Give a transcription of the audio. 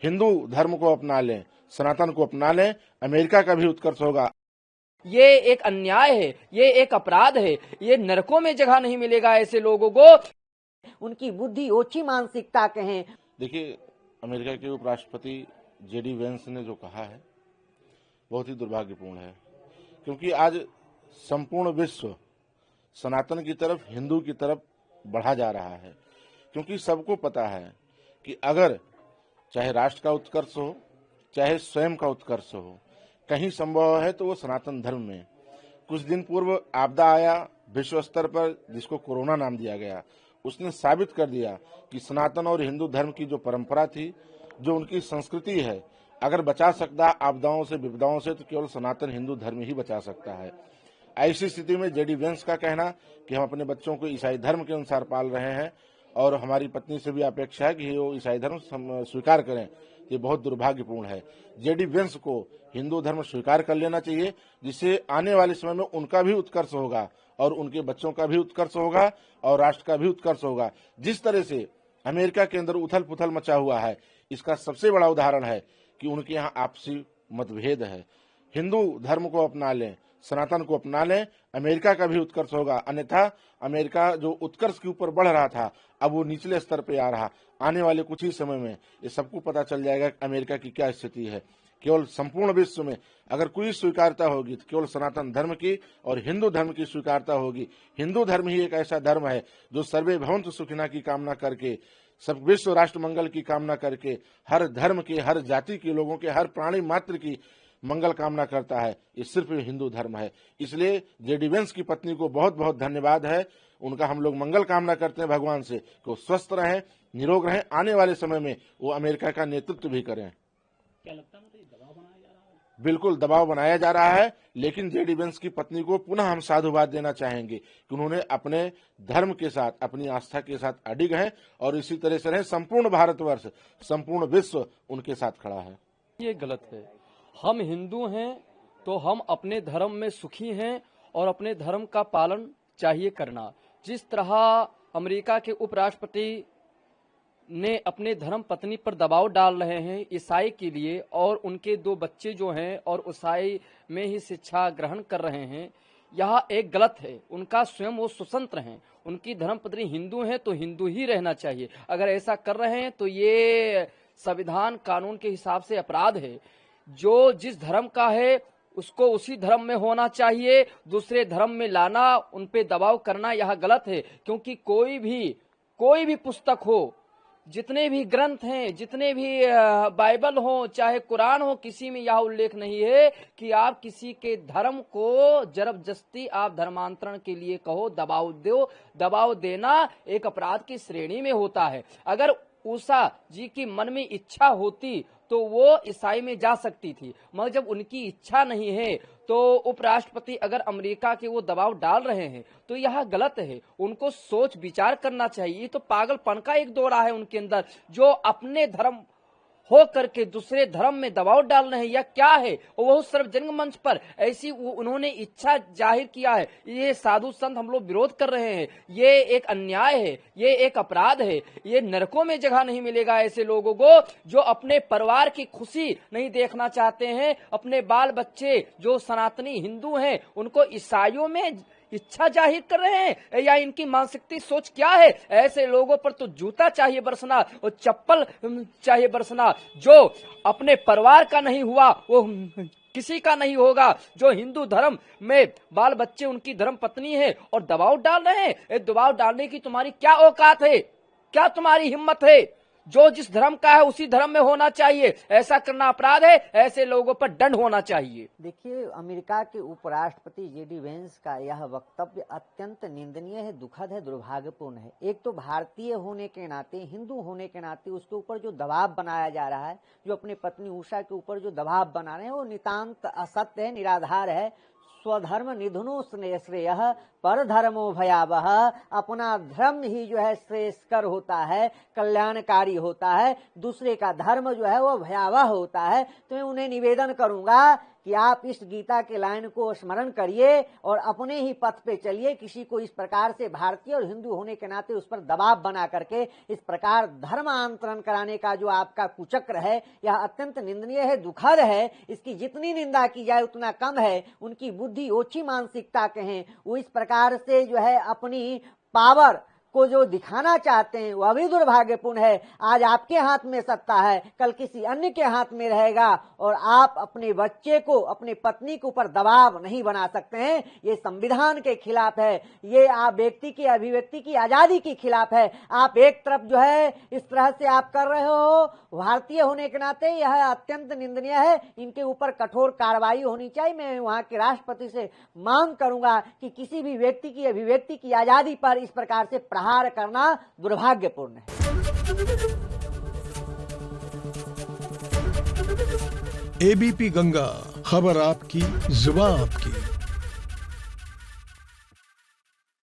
हिंदू धर्म को अपना लें, सनातन को अपना लें, अमेरिका का भी उत्कर्ष होगा। ये एक अन्याय है, ये एक अपराध है, ये नरकों में जगह नहीं मिलेगा ऐसे लोगों को। उनकी बुद्धि ओछी मानसिकता कहें। देखिए, अमेरिका के उपराष्ट्रपति जेडी वेंस ने जो कहा है बहुत ही दुर्भाग्यपूर्ण है, क्योंकि आज संपूर्ण विश्व सनातन की तरफ, हिंदू की तरफ बढ़ा जा रहा है। क्योंकि सबको पता है कि अगर चाहे राष्ट्र का उत्कर्ष हो, चाहे स्वयं का उत्कर्ष हो, कहीं संभव है तो वो सनातन धर्म में। कुछ दिन पूर्व आपदा आया विश्व स्तर पर, जिसको कोरोना नाम दिया गया, उसने साबित कर दिया कि सनातन और हिंदू धर्म की जो परंपरा थी, जो उनकी संस्कृति है, अगर बचा सकता आपदाओं से, विपदाओं से, तो केवल सनातन हिंदू धर्म ही बचा सकता है। ऐसी स्थिति में जेडी वेंस का कहना कि हम अपने बच्चों को ईसाई धर्म के अनुसार पाल रहे हैं और हमारी पत्नी से भी अपेक्षा है कि वो ईसाई धर्म स्वीकार करें, ये बहुत दुर्भाग्यपूर्ण है। जेडी वेंस को हिंदू धर्म स्वीकार कर लेना चाहिए, जिससे आने वाले समय में उनका भी उत्कर्ष होगा और उनके बच्चों का भी उत्कर्ष होगा और राष्ट्र का भी उत्कर्ष होगा। जिस तरह से अमेरिका के अंदर उथल पुथल मचा हुआ है, इसका सबसे बड़ा उदाहरण है कि उनके यहाँ आपसी मतभेद है। हिंदू धर्म को अपना लें, सनातन को अपना लें, अमेरिका का भी उत्कर्ष होगा। अन्यथा अमेरिका जो उत्कर्ष के ऊपर बढ़ रहा था, अब वो निचले स्तर पे आ रहा। आने वाले कुछ ही समय में ये सबको पता चल जाएगा कि अमेरिका की क्या स्थिति है। केवल संपूर्ण विश्व में अगर कोई स्वीकारता होगी तो केवल सनातन धर्म की और हिंदू धर्म की स्वीकारता होगी। हिंदू धर्म ही एक ऐसा धर्म है जो सर्वे भवन्तु सुखिनः की कामना करके, सब विश्व राष्ट्र मंगल की कामना करके, हर धर्म के, हर जाति के लोगों के, हर प्राणी मात्र की मंगल कामना करता है। ये सिर्फ हिंदू धर्म है। इसलिए जेडी वेंस की पत्नी को बहुत बहुत धन्यवाद है। उनका हम लोग मंगल कामना करते हैं भगवान से कि वो स्वस्थ रहें, निरोग रहें, आने वाले समय में वो अमेरिका का नेतृत्व भी करें। क्या लगता है मतलब दबाव बनाया जा रहा है? बिल्कुल दबाव बनाया जा रहा है, लेकिन जेडी वेंस की पत्नी को पुनः हम साधुवाद देना चाहेंगे कि उन्होंने अपने धर्म के साथ, अपनी आस्था के साथ अडिग हैं और इसी तरह से रहे। संपूर्ण भारतवर्ष, संपूर्ण विश्व उनके साथ खड़ा है। ये गलत है। हम हिंदू हैं तो हम अपने धर्म में सुखी हैं और अपने धर्म का पालन चाहिए करना। जिस तरह अमेरिका के उपराष्ट्रपति ने अपने धर्म पत्नी पर दबाव डाल रहे हैं ईसाई के लिए, और उनके 2 बच्चे जो हैं और ईसाई में ही शिक्षा ग्रहण कर रहे हैं, यह एक गलत है। उनका स्वयं वो स्वतंत्र हैं, उनकी धर्मपत्नी हिंदू हैं तो हिंदू ही रहना चाहिए। अगर ऐसा कर रहे हैं तो ये संविधान कानून के हिसाब से अपराध है। जो जिस धर्म का है उसको उसी धर्म में होना चाहिए, दूसरे धर्म में लाना, उन पे दबाव करना यह गलत है। क्योंकि कोई भी पुस्तक हो, जितने भी ग्रंथ हैं, जितने भी बाइबल हो, चाहे कुरान हो, किसी में यह उल्लेख नहीं है कि आप किसी के धर्म को जबरदस्ती आप धर्मांतरण के लिए कहो, दबाव दो। दबाव देना एक अपराध की श्रेणी में होता है। अगर उषा जी की मन में इच्छा होती तो वो ईसाई में जा सकती थी, मगर जब उनकी इच्छा नहीं है तो उपराष्ट्रपति अगर अमेरिका के वो दबाव डाल रहे हैं तो यह गलत है। उनको सोच विचार करना चाहिए। ये तो पागलपन का एक दौरा है उनके अंदर, जो अपने धर्म हो करके दूसरे धर्म में दबाव डाल रहे हैं। या क्या है, वो सार्वजनिक मंच पर ऐसी उन्होंने इच्छा जाहिर किया है, ये साधु संत हम लोग विरोध कर रहे हैं। ये एक अन्याय है, ये एक अपराध है, ये नरकों में जगह नहीं मिलेगा ऐसे लोगों को जो अपने परिवार की खुशी नहीं देखना चाहते हैं। अपने बाल बच्चे जो सनातनी हिंदू हैं उनको ईसाइयों में इच्छा जाहिर कर रहे हैं, या इनकी मानसिकता सोच क्या है। ऐसे लोगों पर तो जूता चाहिए बरसना और चप्पल चाहिए बरसना। जो अपने परिवार का नहीं हुआ वो किसी का नहीं होगा। जो हिंदू धर्म में बाल बच्चे उनकी धर्म पत्नी है और दबाव डाल रहे हैं, दबाव डालने की तुम्हारी क्या औकात है, क्या तुम्हारी हिम्मत है। जो जिस धर्म का है उसी धर्म में होना चाहिए, ऐसा करना अपराध है। ऐसे लोगों पर दंड होना चाहिए। देखिए, अमेरिका के उपराष्ट्रपति जेडी वेंस का यह वक्तव्य अत्यंत निंदनीय है, दुखद है, दुर्भाग्यपूर्ण है। एक तो भारतीय होने के नाते, हिंदू होने के नाते उसके ऊपर जो दबाव बनाया जा रहा है, जो अपनी पत्नी उषा के ऊपर जो दबाव बना रहे हैं, वो नितांत असत्य है, निराधार है। स्वधर्म निधनो श्रेय पर धर्मो भयावह। अपना धर्म ही जो है श्रेयस्कर होता है, कल्याणकारी होता है। दूसरे का धर्म जो है वो भयावह होता है। तो मैं उन्हें निवेदन करूंगा कि आप इस गीता के लाइन को स्मरण करिए और अपने ही पथ पे चलिए। किसी को इस प्रकार से भारतीय और हिंदू होने के नाते उस पर दबाव बना करके इस प्रकार धर्मांतरण कराने का जो आपका कुचक्र है, यह अत्यंत निंदनीय है, दुखद है। इसकी जितनी निंदा की जाए उतना कम है। उनकी बुद्धि ओछी मानसिकता के हैं, वो इस प्रकार से जो है अपनी पावर को जो दिखाना चाहते हैं वह भी दुर्भाग्यपूर्ण है। आज आपके हाथ में सत्ता है, कल किसी अन्य के हाथ में रहेगा और आप अपने बच्चे को, अपनी पत्नी के ऊपर दबाव नहीं बना सकते हैं। ये संविधान के खिलाफ है, ये आप व्यक्ति की अभिव्यक्ति की आजादी के खिलाफ है। आप एक तरफ जो है इस तरह से आप कर रहे हो, भारतीय होने के नाते यह अत्यंत निंदनीय है। इनके ऊपर कठोर कार्रवाई होनी चाहिए। मैं वहां के राष्ट्रपति से मांग करूंगा कि किसी भी व्यक्ति की अभिव्यक्ति की आजादी पर इस प्रकार से प्रहार करना दुर्भाग्यपूर्ण है। एबीपी गंगा, खबर आपकी, जुबान आपकी।